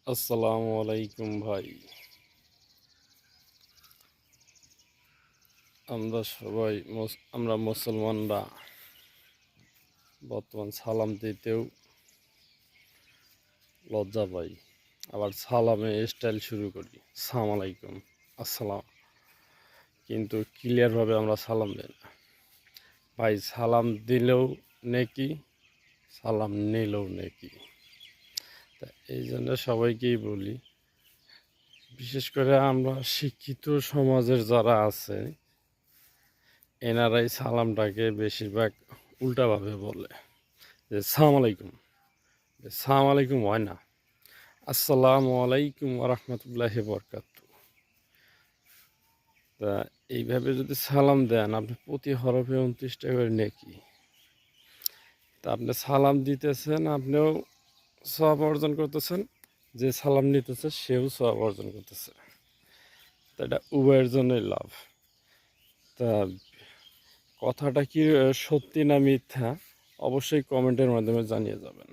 আসসালামু আলাইকুম ভাই। আমরা মুসলমানরা বর্তমান সালাম দিতেও লজ্জা পাই, আবার সালামে স্টাইল শুরু করি, সালাম আলাইকুম, আসসালাম, কিন্তু ক্লিয়ারভাবে আমরা সালাম দিই না। ভাই সালাম দিলেও নেকি, সালাম নিলেও নেকি। তা এই জন্য সবাইকেই বলি, বিশেষ করে আমরা শিক্ষিত সমাজের যারা আছে এনারাই সালামটাকে বেশিরভাগ উল্টাভাবে বলে, যে সালাম আলাইকুম। সালাম আলাইকুম হয় না, আসসালামু আলাইকুম রহমতুল্লাহি বরকাতু। তা এইভাবে যদি সালাম দেন, আপনি প্রতি হরফে 29টা করে নেকি। তা আপনি সালাম দিতেছেন, আপনিও সওয়াব অর্জন করতেছেন, যে সালাম নিতেছে সেও সওয়াব অর্জন করতেছে। তা এটা উভয়ের জন্যই লাভ। তা কথাটা কি সত্যি না মিথ্যা, অবশ্যই কমেন্টের মাধ্যমে জানিয়ে যাবেন।